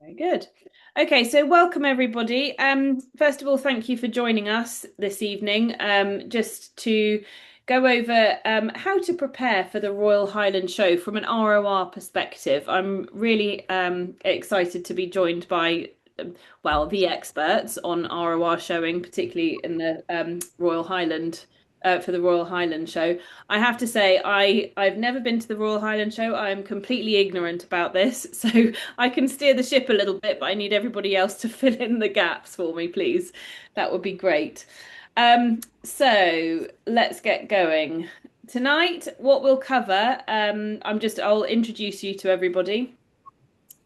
Very good. Okay, so welcome everybody. First of all, thank you for joining us this evening. Just to go over how to prepare for the Royal Highland Show from an ROR perspective. I'm really excited to be joined by, well, the experts on ROR showing, particularly in the Royal Highland. For the Royal Highland Show. I have to say, I've never been to the Royal Highland Show. I am completely ignorant about this, so I can steer the ship a little bit, but I need everybody else to fill in the gaps for me, please. That would be great. So let's get going. Tonight, what we'll cover, I'll introduce you to everybody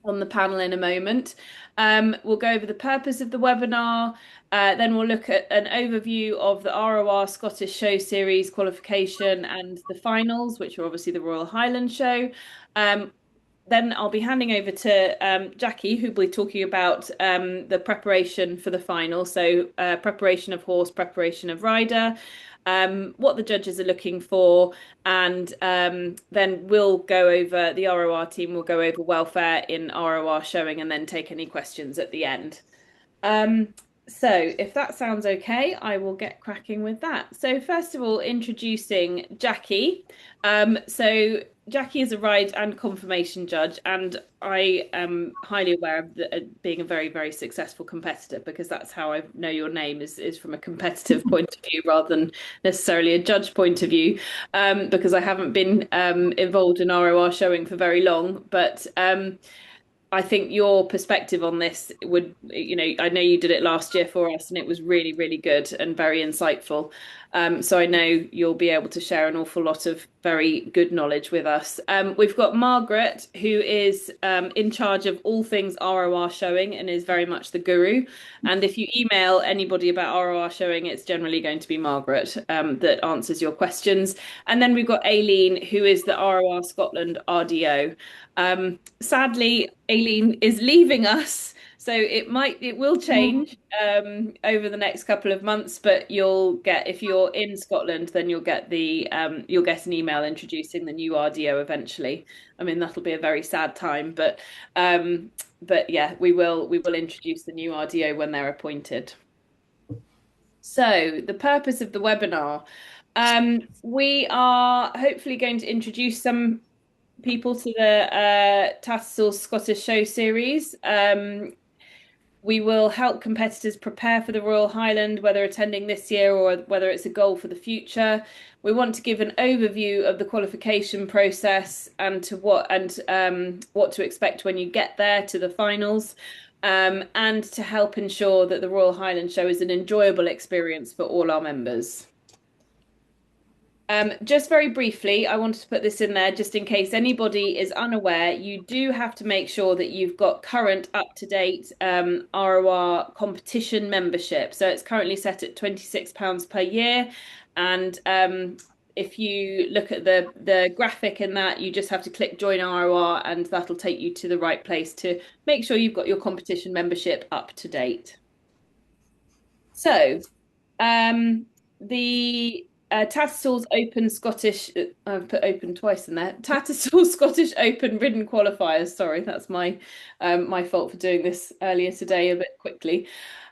on the panel in a moment. We'll go over the purpose of the webinar. Then we'll look at an overview of the ROR Scottish Show Series qualification and the finals, which are obviously the Royal Highland Show. Then I'll be handing over to Jackie, who'll be talking about the preparation for the final. So preparation of horse, preparation of rider, what the judges are looking for, and then we'll go over, the ROR team will go over welfare in ROR showing and then take any questions at the end. So if that sounds okay, I will get cracking with that. So first of all, introducing Jackie. So Jackie is a ride and confirmation judge, and I am highly aware of being a very, very successful competitor, because that's how I know your name is from a competitive point of view rather than necessarily a judge point of view, because I haven't been involved in ROR showing for very long, but I think your perspective on this would, I know you did it last year for us and it was really, really good and very insightful. So I know you'll be able to share an awful lot of very good knowledge with us. We've got Margaret, who is in charge of all things ROR showing and is very much the guru. And if you email anybody about ROR showing, it's generally going to be Margaret that answers your questions. And then we've got Aileen, who is the ROR Scotland RDO. Sadly, Aileen is leaving us, so it will change over the next couple of months. But you'll get, if you're in Scotland, then you'll get an email introducing the new RDO eventually. I mean, that'll be a very sad time, but yeah, we will introduce the new RDO when they're appointed. So the purpose of the webinar, we are hopefully going to introduce some people to the Tattersall Scottish Show Series. We will help competitors prepare for the Royal Highland, whether attending this year or whether it's a goal for the future. We want to give an overview of the qualification process and what to expect when you get there to the finals, and to help ensure that the Royal Highland Show is an enjoyable experience for all our members. Just very briefly, I wanted to put this in there just in case anybody is unaware. You do have to make sure that you've got current, up-to-date ROR competition membership. So it's currently set at £26 per year. And if you look at the graphic in that, you just have to click Join ROR and that'll take you to the right place to make sure you've got your competition membership up to date. So the Tattersall's Open Scottish, I've put open twice in there. Tattersall's Scottish Open Ridden Qualifiers. Sorry, that's my fault for doing this earlier today a bit quickly.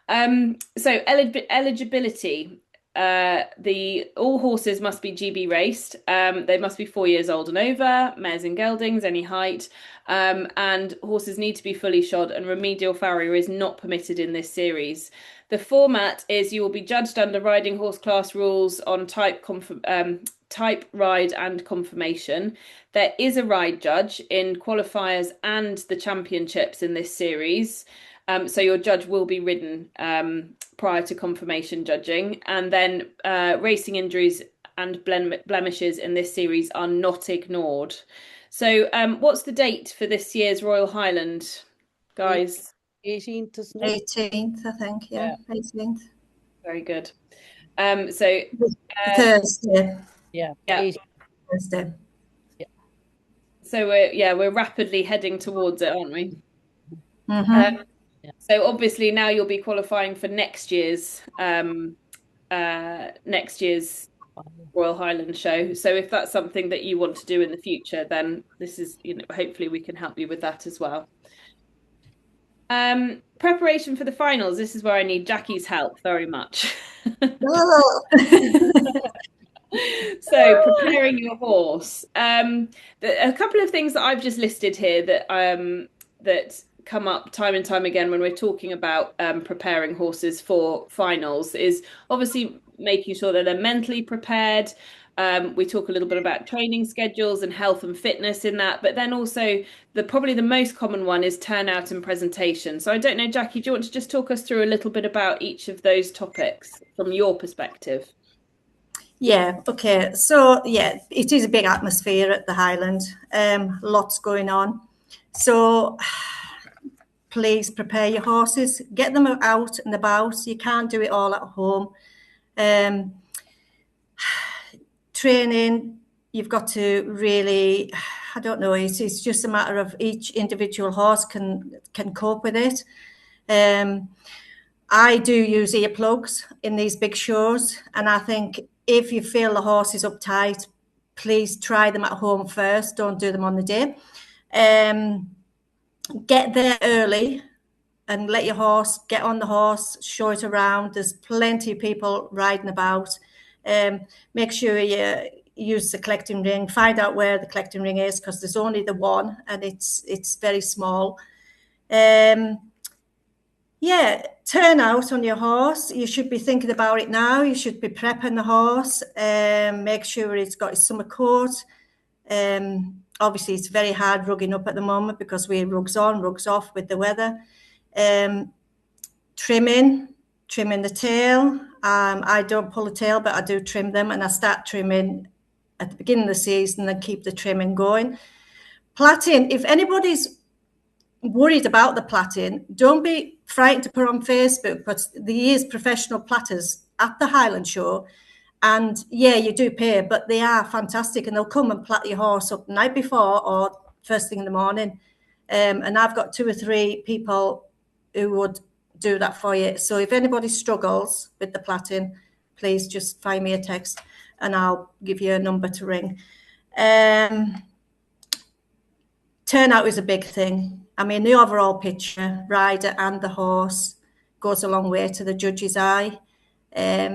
So eligibility. All horses must be GB raced. They must be 4 years old and over, mares and geldings, any height. And horses need to be fully shod, and remedial farrier is not permitted in this series. The format is you will be judged under riding horse class rules on type, ride and conformation. There is a ride judge in qualifiers and the championships in this series. So your judge will be ridden prior to confirmation judging. And then racing injuries and blemishes in this series are not ignored. So what's the date for this year's Royal Highland, guys? 18th, isn't it? 18th, I think, yeah. 18th. Very good. So Thursday. Yeah. Thursday. Yeah. So we're rapidly heading towards it, aren't we? Mm-hmm. So obviously now you'll be qualifying for next year's Royal Highland Show. So if that's something that you want to do in the future, then this is, hopefully we can help you with that as well. Preparation for the finals. This is where I need Jackie's help very much. Oh. So preparing your horse. A couple of things that I've just listed here that come up time and time again when we're talking about preparing horses for finals is obviously making sure that they're mentally prepared. We talk a little bit about training schedules and health and fitness in that, but then also probably the most common one is turnout and presentation. So I don't know, Jackie, do you want to just talk us through a little bit about each of those topics from your perspective? Yeah, okay. So, yeah, it is a big atmosphere at the Highland. Lots going on. So, please prepare your horses, get them out and about. You can't do it all at home. Training, you've got to really, I don't know, it's just a matter of each individual horse can cope with it. I do use earplugs in these big shows, and I think if you feel the horse is uptight, please try them at home first. Don't do them on the day. Get there early and let your horse get on the horse, show it around. There's plenty of people riding about. Make sure you use the collecting ring. Find out where the collecting ring is, because there's only the one, and it's very small. Yeah, turn out on your horse. You should be thinking about it now. You should be prepping the horse. Make sure it's got its summer coat. Obviously, it's very hard rugging up at the moment because we're rugs on, rugs off with the weather. Trimming the tail. I don't pull the tail, but I do trim them, and I start trimming at the beginning of the season and keep the trimming going. Plaiting, if anybody's worried about the plaiting, don't be frightened to put on Facebook, but there is professional platters at the Highland Show, and yeah, you do pay, but they are fantastic, and they'll come and plait your horse up the night before or first thing in the morning. And I've got 2 or 3 people who would do that for you. So if anybody struggles with the plaiting, please just find me a text and I'll give you a number to ring. Turnout is a big thing. I mean, the overall picture, rider and the horse, goes a long way to the judge's eye. As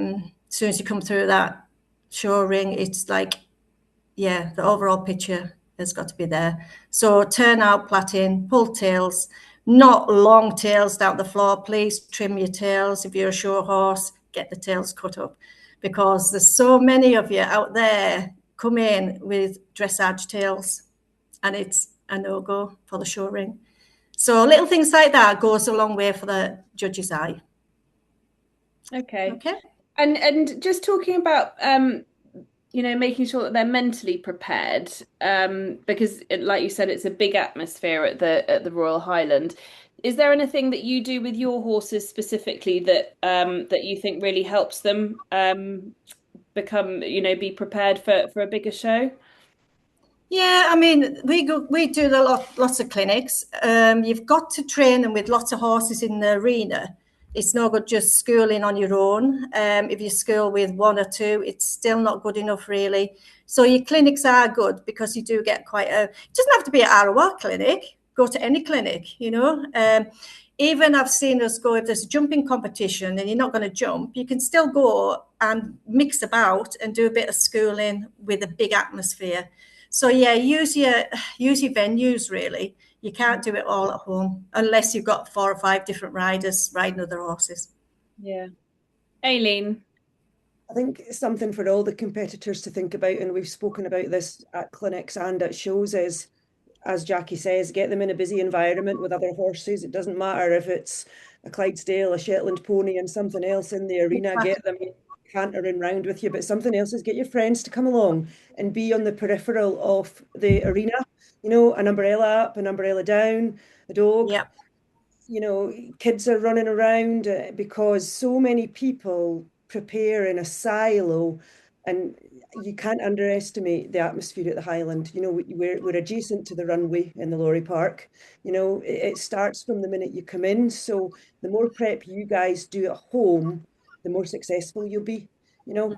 soon as you come through that show ring, it's like, yeah, the overall picture has got to be there. So turnout, plaiting, pull tails, not long tails down the floor. Please trim your tails. If you're a show horse, get the tails cut up, because there's so many of you out there come in with dressage tails, and it's a no-go for the show ring. So little things like that goes a long way for the judge's eye. Okay. And just talking about making sure that they're mentally prepared, because like you said, it's a big atmosphere at the Royal Highland. Is there anything that you do with your horses specifically that you think really helps them be prepared for a bigger show? Yeah, I mean, we do lots of clinics. You've got to train them with lots of horses in the arena. It's no good just schooling on your own. If you school with 1 or 2, it's still not good enough, really. So your clinics are good because you do get it doesn't have to be an ROR clinic. Go to any clinic, Even I've seen us go, if there's a jumping competition and you're not going to jump, you can still go and mix about and do a bit of schooling with a big atmosphere. So yeah, use your venues, really. You can't do it all at home unless you've got 4 or 5 different riders riding other horses. Yeah. Aileen? I think it's something for all the competitors to think about, and we've spoken about this at clinics and at shows, is, as Jackie says, get them in a busy environment with other horses. It doesn't matter if it's a Clydesdale, a Shetland pony, and something else in the arena. Get them cantering round with you, but something else is get your friends to come along and be on the peripheral of the arena. An umbrella up, an umbrella down, a dog. Yeah. Kids are running around because so many people prepare in a silo, and you can't underestimate the atmosphere at the Highland. We're adjacent to the runway in the Lorry Park. It starts from the minute you come in. So the more prep you guys do at home, the more successful you'll be. You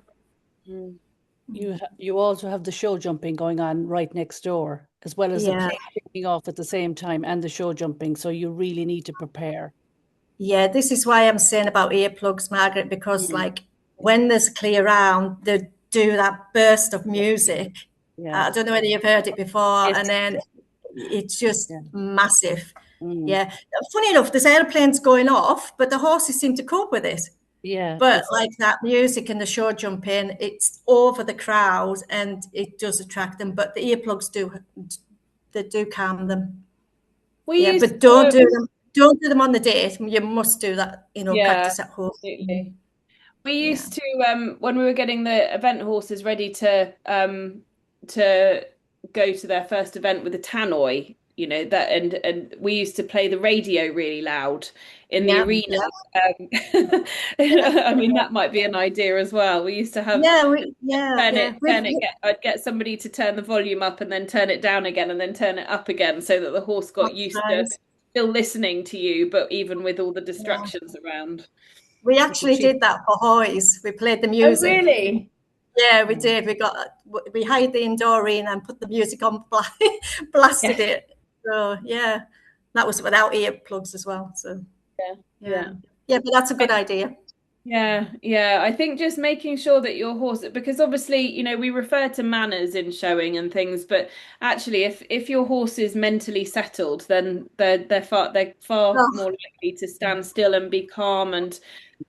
also have the show jumping going on right next door. as well as the Yeah. play kicking off at the same time and the show jumping. So you really need to prepare. Yeah, this is why I'm saying about earplugs, Margaret, because like when there's a clear round, they do that burst of music. Yeah. I don't know whether you've heard it before, Yes. and then it's just massive. Mm. Yeah. Funny enough, there's airplanes going off, but the horses seem to cope with it. Yeah. But like that music and the show jumping, it's over the crowd and it does attract them. But the earplugs do calm them. We Yeah, used but don't do them on the day. You must do that, practice at home. Absolutely. We used to when we were getting the event horses ready to go to their first event with the tannoy, that and we used to play the radio really loud in the arena. I mean, that might be an idea as well. We used to have I'd get somebody to turn the volume up and then turn it down again and then turn it up again so that the horse got used to still listening to you, but even with all the distractions around. We actually did that for Hoys. We played the music. Oh, really? Yeah, we did. We hired the indoor arena and put the music on, blasted it. So yeah, that was without earplugs as well. So yeah, but that's a good idea. Yeah. I think just making sure that your horse, because obviously, we refer to manners in showing and things, but actually, if your horse is mentally settled, then they're far more likely to stand still and be calm and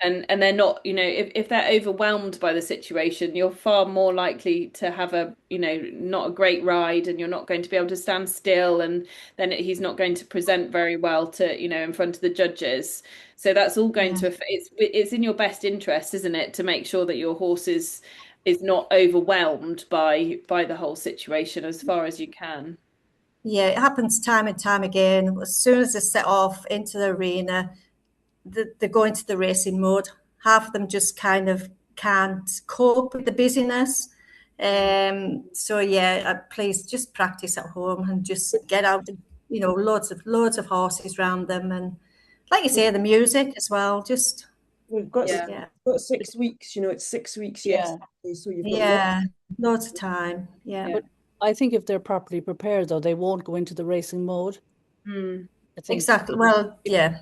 they're not, if they're overwhelmed by the situation, you're far more likely to have a, not a great ride, and you're not going to be able to stand still, and then he's not going to present very well to, in front of the judges. So that's all going to it's in your best interest, isn't it, to make sure that your horse is not overwhelmed by the whole situation as far as you can. Yeah, it happens time and time again. As soon as they set off into the arena, they go into the racing mode. Half of them just kind of can't cope with the busyness. So yeah, please just practice at home and just get out, loads of horses around them, and like you say, the music as well. Just we've got 6 weeks. It's 6 weeks yesterday, so you've got loads of time. Yeah. But I think if they're properly prepared, though, they won't go into the racing mode. I think, exactly. Well, yeah.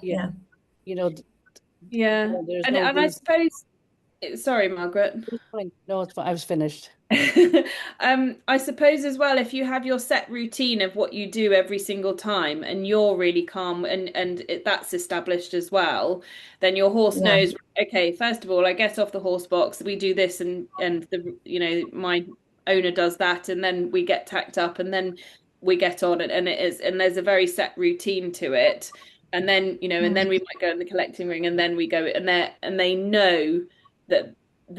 And I suppose, sorry, Margaret. No, it's fine. I was finished. I suppose as well, if you have your set routine of what you do every single time and you're really calm and that's established as well, then your horse knows, okay, first of all, I get off the horse box, we do this and the my owner does that, and then we get tacked up and then we get on it, and there's a very set routine to it. And then, and then we might go in the collecting ring, and then we go, and they know that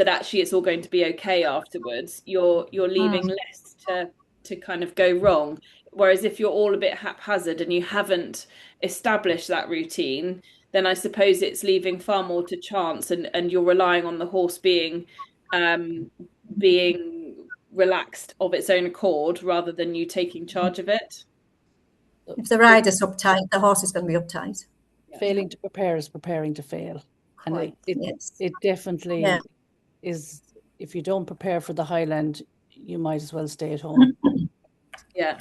actually it's all going to be okay afterwards. You're leaving less to kind of go wrong. Whereas if you're all a bit haphazard and you haven't established that routine, then I suppose it's leaving far more to chance, and you're relying on the horse being relaxed of its own accord rather than you taking charge of it. If the rider's uptight, the horse is going to be uptight. Failing to prepare is preparing to fail. And it definitely is. If you don't prepare for the Highland, you might as well stay at home. So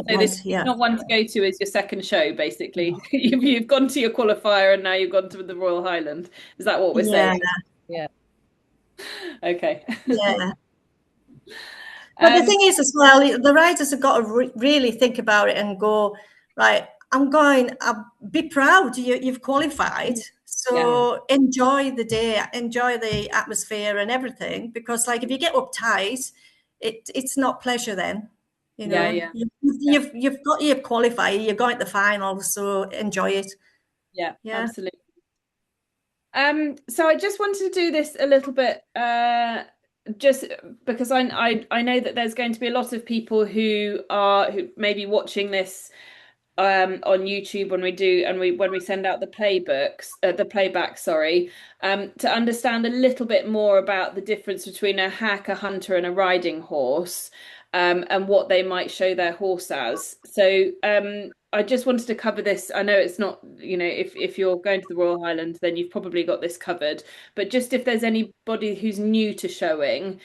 this is not one to go to as your second show, basically. You've gone to your qualifier and now you've gone to the Royal Highland. Is that what we're saying? Yeah. Okay. Yeah. But the thing is as well, the riders have got to really think about it and go, right, I'll be proud you've qualified. So enjoy the day, enjoy the atmosphere and everything, because like if you get uptight, it's not pleasure then. You've got your qualifier, you're going to the final, so enjoy it. Yeah, absolutely. So I just wanted to do this a little bit just because I know that there's going to be a lot of people who may be watching this on YouTube when we send out the playback, to understand a little bit more about the difference between a hack, a hunter, and a riding horse, and what they might show their horse as. So I just wanted to cover this. I know it's not, if you're going to the Royal Highland, then you've probably got this covered. But just if there's anybody who's new to showing,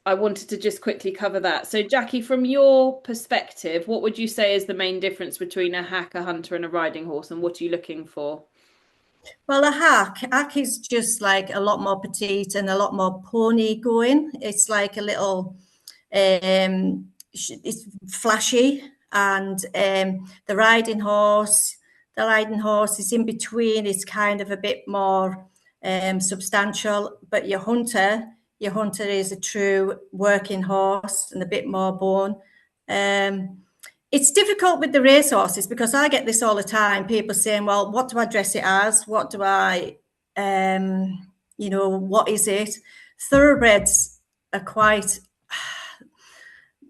I wanted to just quickly cover that. So Jackie, from your perspective, what would you say is the main difference between a hack, a hunter and a riding horse, and what are you looking for? Well, a hack is just like a lot more petite and a lot more pony going. It's like a little, it's flashy, and the riding horse is in between. It's kind of a bit more substantial, but your hunter is a true working horse and a bit more bone. It's difficult with the racehorses because I get this all the time. People saying, well, what do I dress it as? What do I, what is it? Thoroughbreds are quite,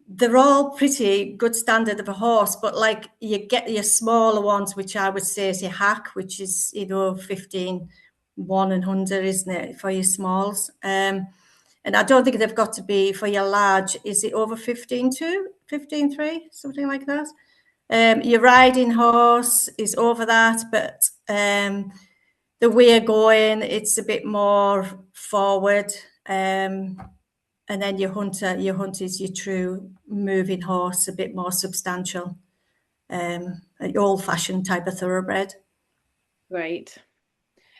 they're all pretty good standard of a horse, but like you get your smaller ones, which I would say is your hack, which is, 15, 1 and 100, isn't it, for your smalls? And I don't think they've got to be for your large. Is it over 15.2, 15.3, something like that? Your riding horse is over that, but the way going, it's a bit more forward. And then your hunter is your true moving horse, a bit more substantial, an old-fashioned type of thoroughbred. Great.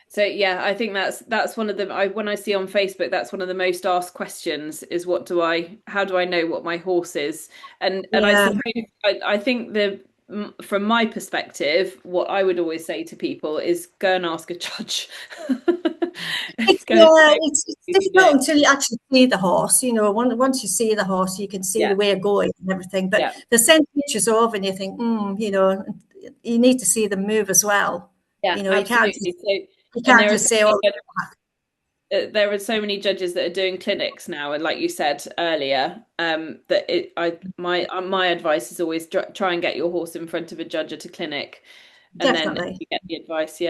So yeah, I think that's one of the when I see on Facebook, that's one of the most asked questions is how do I know what my horse is? And I suppose I think from my perspective, what I would always say to people is go and ask a judge. It's difficult until you actually see the horse. Once you see the horse, you can see the way of going and everything. But the send pictures over and you think, you need to see them move as well. Yeah, absolutely. You can't just say, there are so many judges that are doing clinics now, and like you said earlier, my advice is always try and get your horse in front of a judge at a clinic, and then you get the advice.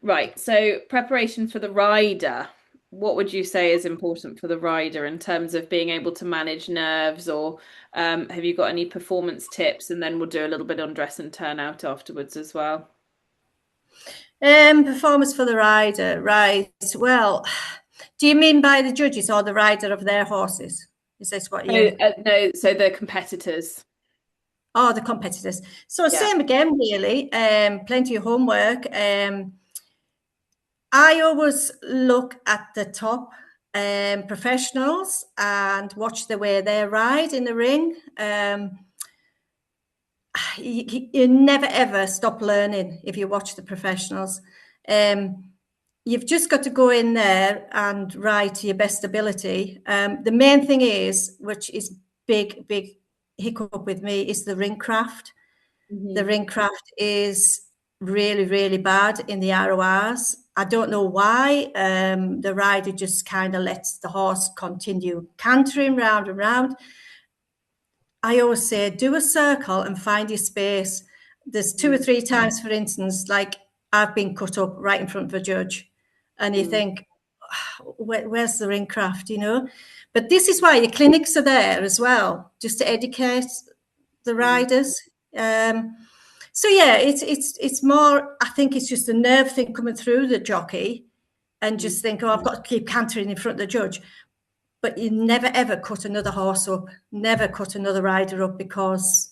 Right. So preparation for the rider. What would you say is important for the rider in terms of being able to manage nerves, or have you got any performance tips? And then we'll do a little bit on dress and turnout afterwards as well. Performance for the rider, right? Well, do you mean by the judges or the rider of their horses? Is this what you? No, so the competitors. Oh, the competitors. So same again, really. Plenty of homework. I always look at the top professionals and watch the way they ride in the ring. You never ever stop learning if you watch the professionals. You've just got to go in there and ride to your best ability. The main thing is, which is big hiccup with me, is the ring craft. Mm-hmm. The ring craft is really, really bad in the RORs. I don't know why. The rider just kind of lets the horse continue cantering round and round. I always say, do a circle and find your space. There's 2 or 3 times, for instance, like I've been cut up right in front of a judge, and you think, where's the ring craft, But this is why your clinics are there as well, just to educate the riders. So yeah, it's more, I think it's just a nerve thing coming through the jockey, and just think, I've got to keep cantering in front of the judge. But you never, ever cut another horse up, never cut another rider up, because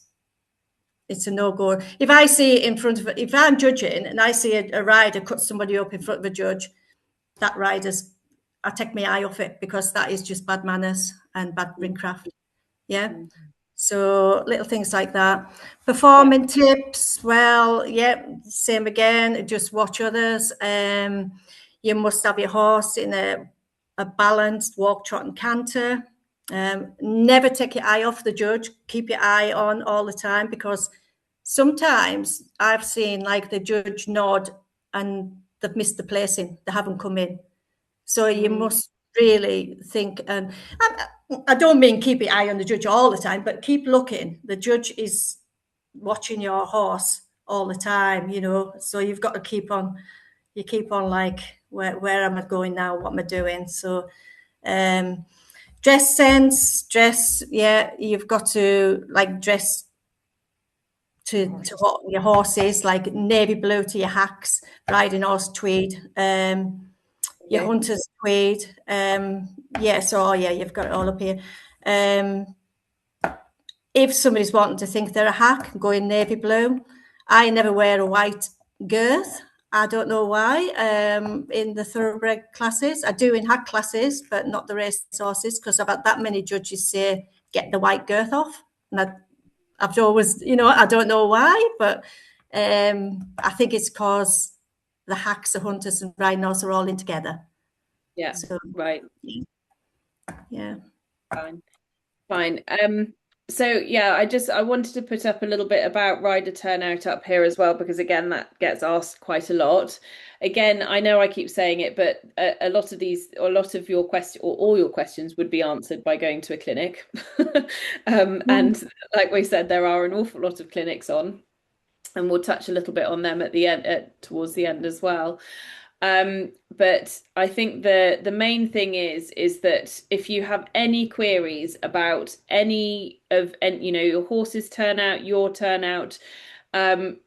it's a no-go. If I see if I'm judging and I see a rider cut somebody up in front of a judge, I take my eye off it, because that is just bad manners and bad ring craft. Yeah. So little things like that. Performing tips, well, same again, just watch others. You must have your horse in a balanced walk, trot and canter. Never take your eye off the judge. Keep your eye on all the time, because sometimes I've seen like the judge nod and they've missed the placing. They haven't come in. So you must really think, and I don't mean keep your eye on the judge all the time, but keep looking. The judge is watching your horse all the time, so you've got to keep on like, where am I going now? What am I doing? So dress sense, you've got to like dress to what your horse is, like navy blue to your hacks, riding horse tweed. your hunter's tweed. You've got it all up here. If somebody's wanting to think they're a hack, go in navy blue. I never wear a white girth. I don't know why. In the thoroughbred classes, I do in hack classes, but not the race horses, because I've had that many judges say get the white girth off, and I've always, I don't know why, but I think it's because the hacks, the hunters, and rhinos are all in together. Yeah. So, right. Yeah. Fine. So yeah, I wanted to put up a little bit about rider turnout up here as well, because again, that gets asked quite a lot. Again, I know I keep saying it, but a lot of your questions, or all your questions, would be answered by going to a clinic. And like we said, there are an awful lot of clinics on, and we'll touch a little bit on them at the end, towards the end as well. But I think the main thing is that if you have any queries about any of, your horse's turnout, your turnout,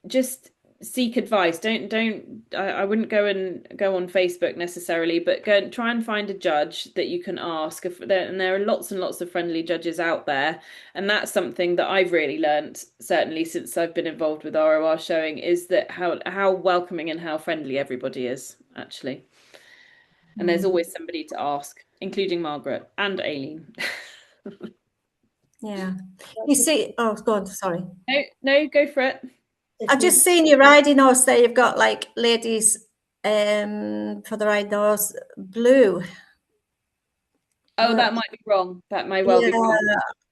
just seek advice. I wouldn't go on Facebook necessarily, but go and try and find a judge that you can ask. And there are lots and lots of friendly judges out there, and that's something that I've really learnt, certainly since I've been involved with ROR showing, is that how welcoming and how friendly everybody is, actually. And there's always somebody to ask, including Margaret and Aileen. Yeah. You see, go on, sorry. No, go for it. I've just seen your riding horse there. You've got like ladies for the riding horse blue. Oh, that might be wrong. That might well be wrong.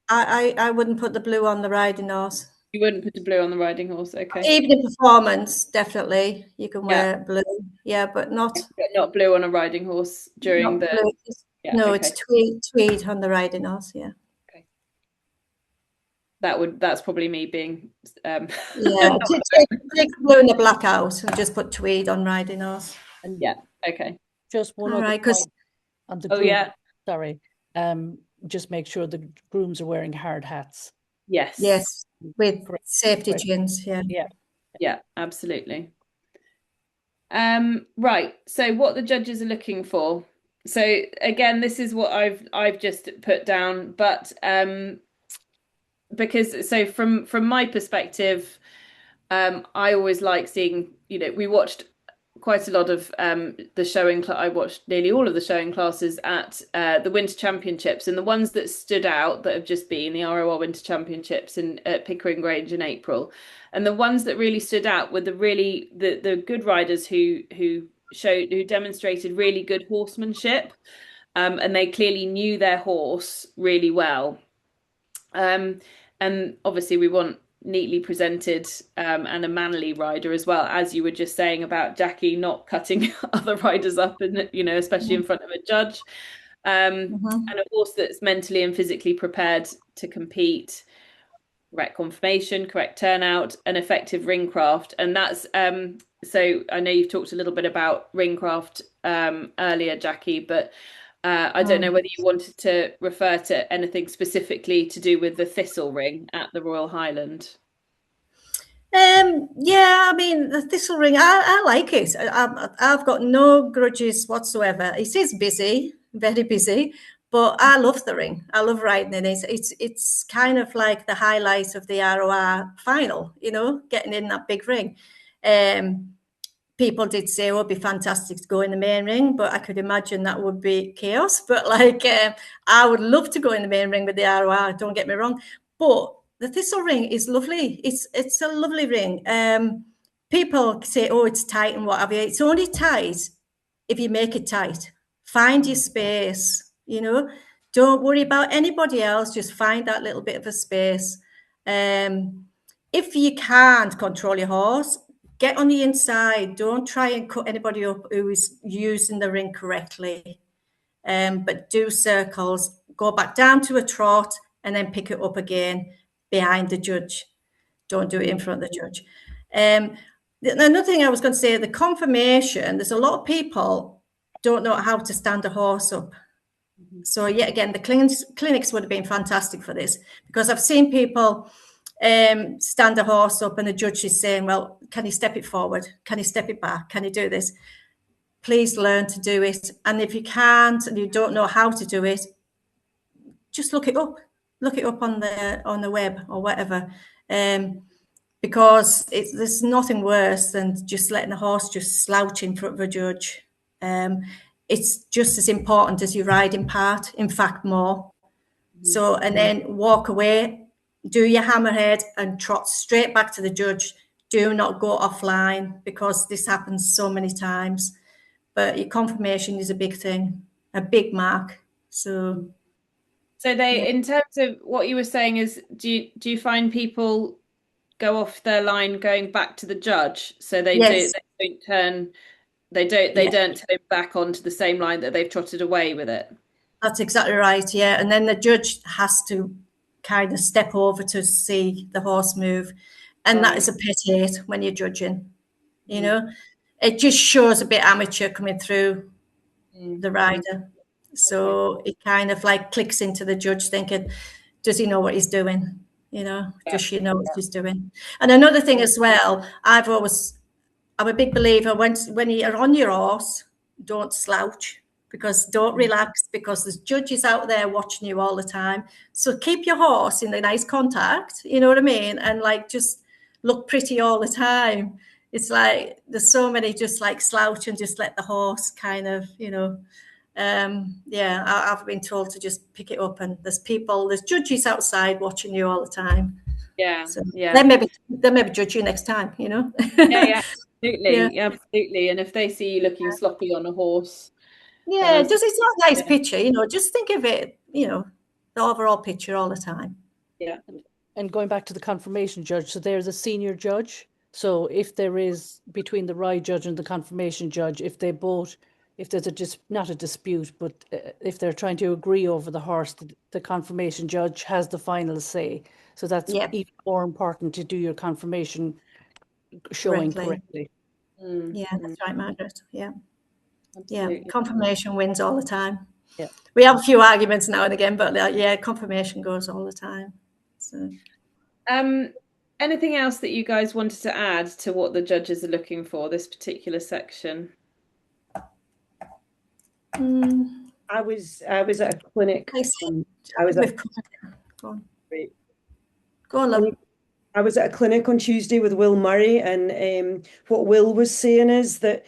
I wouldn't put the blue on the riding horse. You wouldn't put the blue on the riding horse, okay. Even in performance, definitely. You can wear blue. Yeah, but not blue on a riding horse during the blue. No, okay. It's tweed on the riding horse, yeah. Okay. That's probably me being take blue and the black out and just put tweed on riding horse. And yeah, okay. Just one other point on the groom. Sorry. Just make sure the grooms are wearing hard hats. Yes, with safety chins. Yeah, absolutely. Right. So what the judges are looking for. So again, this is what I've just put down, but because from my perspective, I always like seeing, we watched quite a lot of the showing. I watched nearly all of the showing classes at the Winter Championships, and the ones that stood out that have just been the ROR Winter Championships at Pickering Grange in April, and the ones that really stood out were the good riders who demonstrated really good horsemanship, and they clearly knew their horse really well, and obviously we want neatly presented and a manly rider as well, as you were just saying about Jackie not cutting other riders up, and especially in front of a judge, and a horse that's mentally and physically prepared to compete, correct conformation, correct turnout, and effective ring craft. And that's so I know you've talked a little bit about ring craft earlier, Jackie, but I don't know whether you wanted to refer to anything specifically to do with the thistle ring at the Royal Highland. Yeah, I mean, the thistle ring, I like it. I've got no grudges whatsoever. It is busy, very busy, but I love the ring. I love riding in it. It's kind of like the highlight of the ROR final, getting in that big ring. People did say, it'd be fantastic to go in the main ring, but I could imagine that would be chaos. But I would love to go in the main ring with the ROR, don't get me wrong. But the thistle ring is lovely. It's a lovely ring. People say, it's tight and what have you. It's only tight if you make it tight. Find your space, Don't worry about anybody else. Just find that little bit of a space. If you can't control your horse, get on the inside. Don't try and cut anybody up who is using the ring correctly. But do circles. Go back down to a trot and then pick it up again behind the judge. Don't do it in front of the judge. Another thing I was going to say, the conformation, there's a lot of people don't know how to stand a horse up. So yet again, the clinics would have been fantastic for this, because I've seen people stand a horse up and the judge is saying, well, can you step it forward? Can you step it back? Can you do this? please learn to do it. And if you can't and you don't know how to do it, just look it up. Look it up on the web or whatever. Because there's nothing worse than just letting a horse just slouch in front of a judge. It's just as important as your riding part, in fact, more. So, and then walk away, do your hammerhead and trot straight back to the judge. Do not go offline, because this happens so many times. But your confirmation is a big thing, a big mark. So they, in terms of what you were saying, is do you find people go off their line going back to the judge, so they don't turn back onto the same line that they've trotted away with it? That's exactly right, yeah. And then the judge has to kind of step over to see the horse move, and that is a pet hate when you're judging. You know, it just shows a bit amateur coming through the rider. So it kind of like clicks into the judge thinking, does he know what he's doing? You know, does she know what she's doing? And another thing as well, I'm a big believer, when you're on your horse, don't slouch, because don't relax, because there's judges out there watching you all the time. So keep your horse in the nice contact, you know what I mean? And like, just look pretty all the time. It's like, there's so many just like slouch and just let the horse kind of, you know, I've been told to just pick it up, and there's judges outside watching you all the time. So they maybe judge you next time, you know. Absolutely. And if they see you looking sloppy on a horse, just, it's not a nice picture, you know. Just think of it, you know, the overall picture all the time. And going back to the confirmation judge, so there's a senior judge. So if there is, between the ride judge and the confirmation judge, if there's not a dispute, but if they're trying to agree over the horse, the confirmation judge has the final say. So that's even more important to do your confirmation showing correctly. That's right, Margaret. Confirmation wins all the time. Yeah, we have a few arguments now and again, but confirmation goes all the time. So anything else that you guys wanted to add to what the judges are looking for, this particular section? I was at a clinic. Go on, love. I was at a clinic on Tuesday with Will Murray, and what Will was saying is that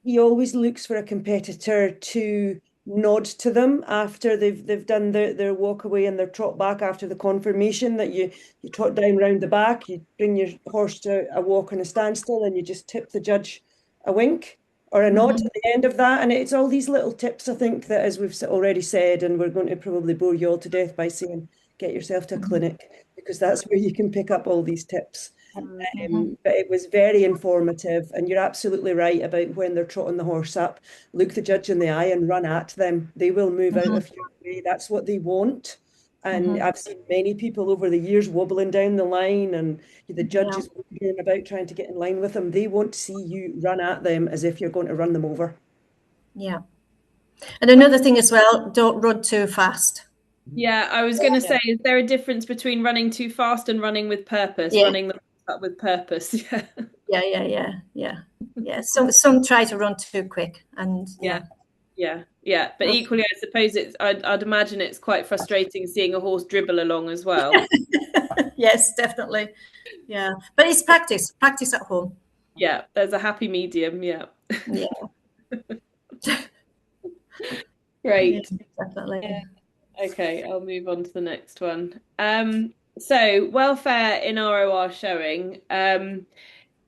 he always looks for a competitor to nod to them after they've done their walk away and their trot back after the confirmation, that you trot down round the back, you bring your horse to a walk and a standstill, and you just tip the judge a wink or a nod at the end of that. And it's all these little tips, I think, that, as we've already said, and we're going to probably bore you all to death by saying, get yourself to a clinic, because that's where you can pick up all these tips. But it was very informative, and you're absolutely right about when they're trotting the horse up, look the judge in the eye and run at them. They will move out of your way. That's what they want. And I've seen many people over the years wobbling down the line, and the judge is wondering about trying to get in line with them. They want to see you run at them as if you're going to run them over. Yeah. And another thing as well, don't run too fast. Yeah, I was going to say, is there a difference between running too fast and running with purpose? Running the up with purpose. Yeah. Some try to run too quick, and but equally, I suppose I'd imagine it's quite frustrating seeing a horse dribble along as well. Yes, definitely. Yeah, but it's practice at home. Yeah, there's a happy medium. Yeah. Great. Yeah, definitely. Okay, I'll move on to the next one. So welfare in ROR showing.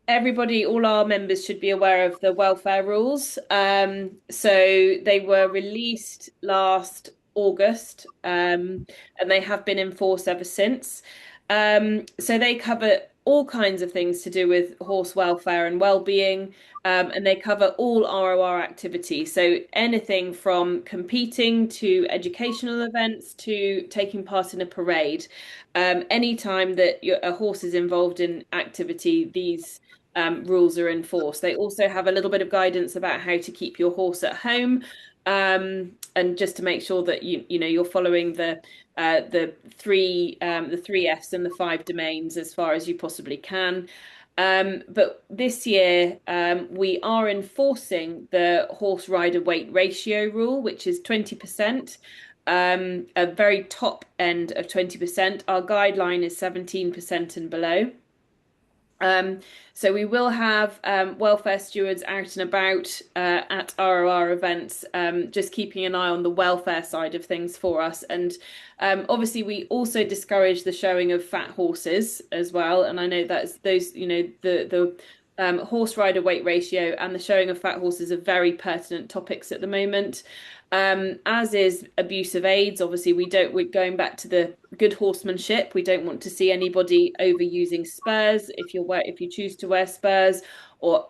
Everybody, all our members should be aware of the welfare rules. So they were released last August, and they have been in force ever since. So they cover all kinds of things to do with horse welfare and well-being, and they cover all ROR activities. So anything from competing to educational events to taking part in a parade. Anytime that a horse is involved in activity, these rules are in force. They also have a little bit of guidance about how to keep your horse at home, and just to make sure that you're following the the three Fs and the 5 domains as far as you possibly can. But this year, we are enforcing the horse rider weight ratio rule, which is 20%, a very top end of 20%. Our guideline is 17% and below. So we will have welfare stewards out and about at ROR events, just keeping an eye on the welfare side of things for us. And obviously, we also discourage the showing of fat horses as well. And I know that's those, the horse rider weight ratio and the showing of fat horses are very pertinent topics at the moment. As is abuse of aids. Obviously, we're going back to the good horsemanship. We don't want to see anybody overusing spurs if you choose to wear spurs, or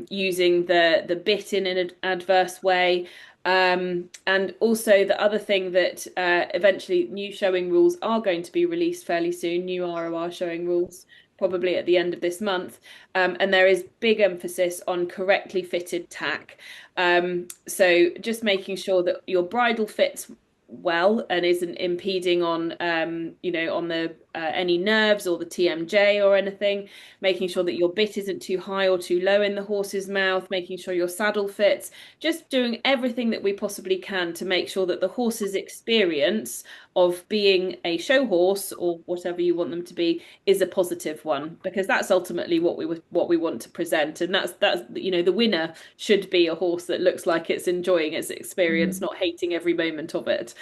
using the bit in an adverse way. And also the other thing that eventually new showing rules are going to be released fairly soon, new ROR showing rules, probably at the end of this month. And there is big emphasis on correctly fitted tack. So just making sure that your bridle fits well and isn't impeding on on the any nerves or the TMJ or anything, making sure that your bit isn't too high or too low in the horse's mouth, making sure your saddle fits, just doing everything that we possibly can to make sure that the horse's experience of being a show horse, or whatever you want them to be, is a positive one, because that's ultimately what we want to present. And that's the winner should be a horse that looks like it's enjoying its experience, not hating every moment of it.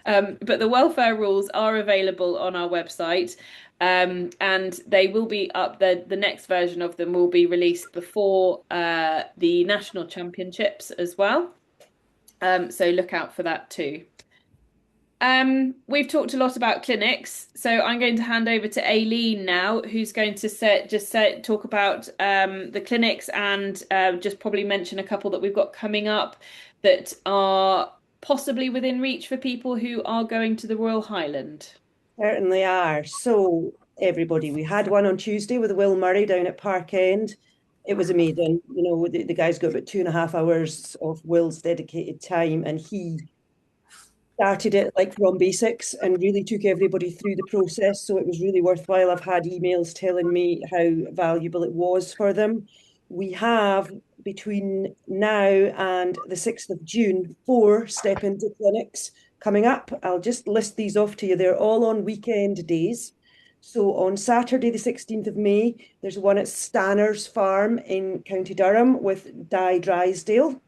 But the welfare rules are available on our website, and they will be up there. The next version of them will be released before the national championships as well. So look out for that too. We've talked a lot about clinics, so I'm going to hand over to Aileen now, who's going to talk about the clinics, and just probably mention a couple that we've got coming up that are possibly within reach for people who are going to the Royal Highland. Certainly are. So everybody, we had one on Tuesday with Will Murray down at Park End. It was amazing. The guy's got about 2.5 hours of Will's dedicated time, and he started it like from basics and really took everybody through the process. So it was really worthwhile. I've had emails telling me how valuable it was for them. We have, between now and the 6th of June, 4 step into clinics coming up. I'll just list these off to you. They're all on weekend days. So on Saturday, the 16th of May, there's one at Stanners Farm in County Durham with Di Drysdale.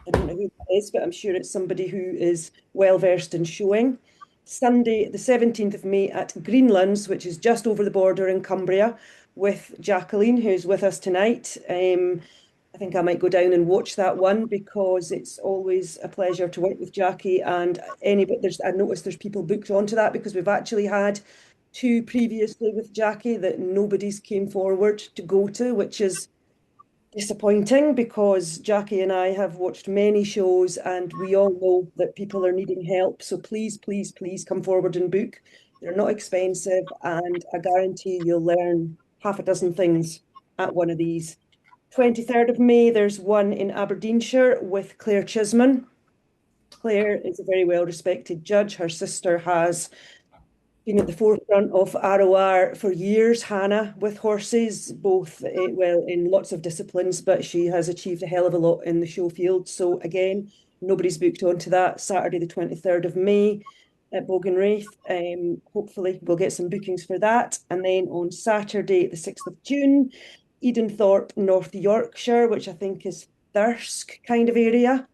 I don't know who that is, but I'm sure it's somebody who is well versed in showing. Sunday, the 17th of May at Greenlands, which is just over the border in Cumbria, with Jacqueline, who's with us tonight. I think I might go down and watch that one, because it's always a pleasure to work with Jackie. And I noticed there's people booked onto that, because we've actually had 2 previously with Jackie that nobody's came forward to go to, which is disappointing, because Jackie and I have watched many shows and we all know that people are needing help. So please, please, please come forward and book. They're not expensive, and I guarantee you'll learn half a dozen things at one of these. 23rd of May, there's one in Aberdeenshire with Claire Chisman. Claire is a very well-respected judge. Her sister has been at the forefront of ROR for years, Hannah, with horses, both, in lots of disciplines, but she has achieved a hell of a lot in the show field. So again, nobody's booked onto that. Saturday, the 23rd of May at Boganraith. Hopefully we'll get some bookings for that. And then on Saturday, the 6th of June, Edenthorpe, North Yorkshire, which I think is Thirsk kind of area,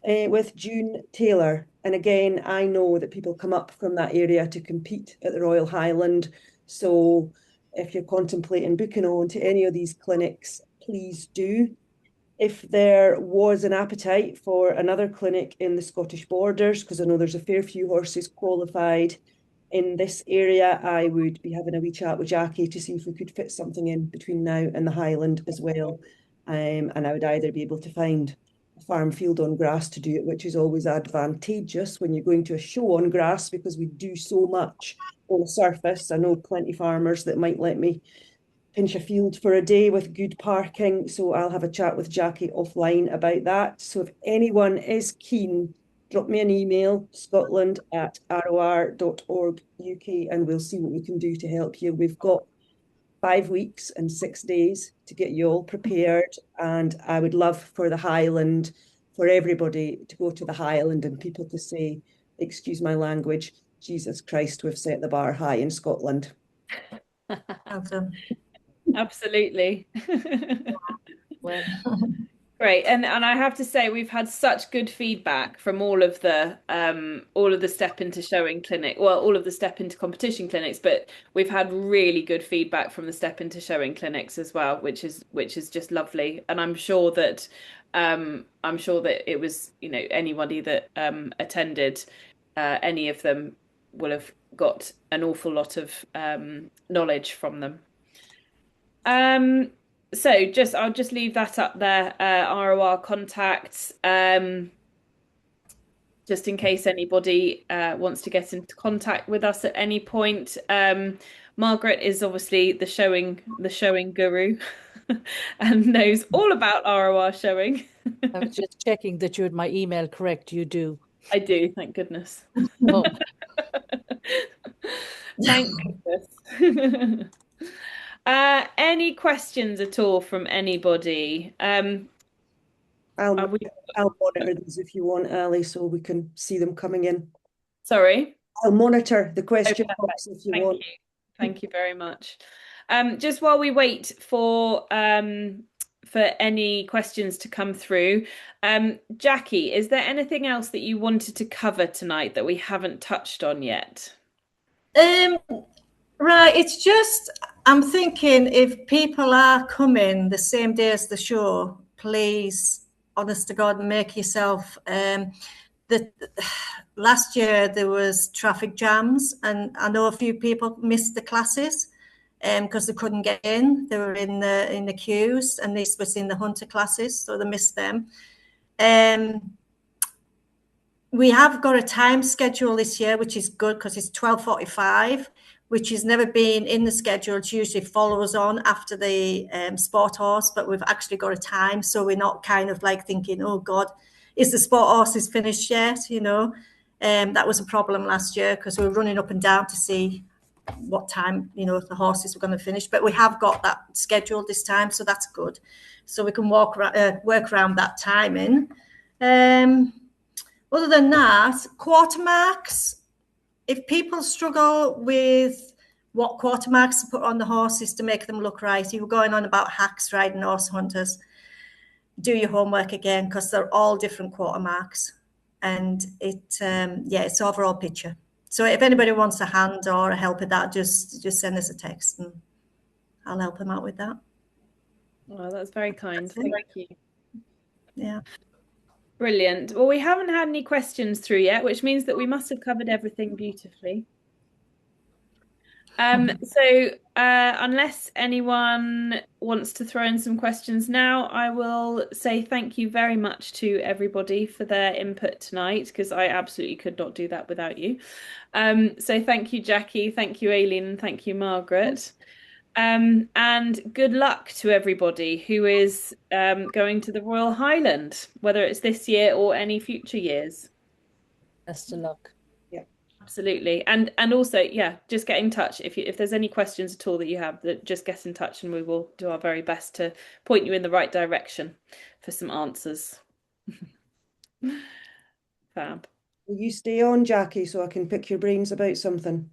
with June Taylor. And again, I know that people come up from that area to compete at the Royal Highland. So if you're contemplating booking on to any of these clinics, please do. If there was an appetite for another clinic in the Scottish borders, because I know there's a fair few horses qualified in this area, I would be having a wee chat with Jackie to see if we could fit something in between now and the Highland as well. And I would either be able to find a farm field on grass to do it, which is always advantageous when you're going to a show on grass, because we do so much on the surface. I know plenty of farmers that might let me pinch a field for a day with good parking. So I'll have a chat with Jackie offline about that. So if anyone is keen drop me an email, scotland@ror.org.uk, and we'll see what we can do to help you. We've got 5 weeks and 6 days to get you all prepared, and I would love for the Highland, for everybody to go to the Highland and people to say, excuse my language, Jesus Christ, we've set the bar high in Scotland. Awesome. Absolutely. Well, Great. And I have to say we've had such good feedback from all of the step into showing clinic, well, all of the step into competition clinics, but we've had really good feedback from the step into showing clinics as well, which is just lovely. And I'm sure that it was, you know, anybody that attended any of them will have got an awful lot of knowledge from them. So I'll just leave that up there, ROR contacts, just in case anybody wants to get into contact with us at any point. Margaret is obviously the showing guru and knows all about ROR showing. I was just checking that you had my email correct. You do. I do, thank goodness. Oh. Thank goodness. Any questions at all from anybody? I'll monitor these if you want, Ali, so we can see them coming in. Sorry? I'll monitor the question box if you want. Thank you very much. Just while we wait for any questions to come through, Jackie, is there anything else that you wanted to cover tonight that we haven't touched on yet? Right, it's just, I'm thinking if people are coming the same day as the show, please, honest to God, make yourself, last year there was traffic jams, and I know a few people missed the classes because they couldn't get in. They were in the queues, and this was in the hunter classes, so they missed them. We have got a time schedule this year, which is good because it's 12:45, which has never been in the schedule. It usually follows on after the sport horse, but we've actually got a time, so we're not kind of like thinking, oh God, is the sport horses finished yet? You know, that was a problem last year because we were running up and down to see what time, you know, the horses were going to finish. But we have got that scheduled this time, so that's good. So we can work around that timing. Other than that, quarter marks. If people struggle with what quarter marks to put on the horses to make them look right, you were going on about hacks riding horse hunters, do your homework again because they're all different quarter marks, and it's overall picture. So if anybody wants a hand or a help with that, just send us a text and I'll help them out with that. Well, that's very kind. Thank you. Yeah. Brilliant. Well, we haven't had any questions through yet, which means that we must have covered everything beautifully. So unless anyone wants to throw in some questions now, I will say thank you very much to everybody for their input tonight, because I absolutely could not do that without you. So thank you, Jackie. Thank you, Aileen. And thank you, Margaret. And good luck to everybody who is going to the Royal Highland, whether it's this year or any future years. Best of luck. Yeah, absolutely. And also, yeah, just get in touch if there's any questions at all that you have. Just get in touch, and we will do our very best to point you in the right direction for some answers. Fab. Will you stay on, Jackie, so I can pick your brains about something?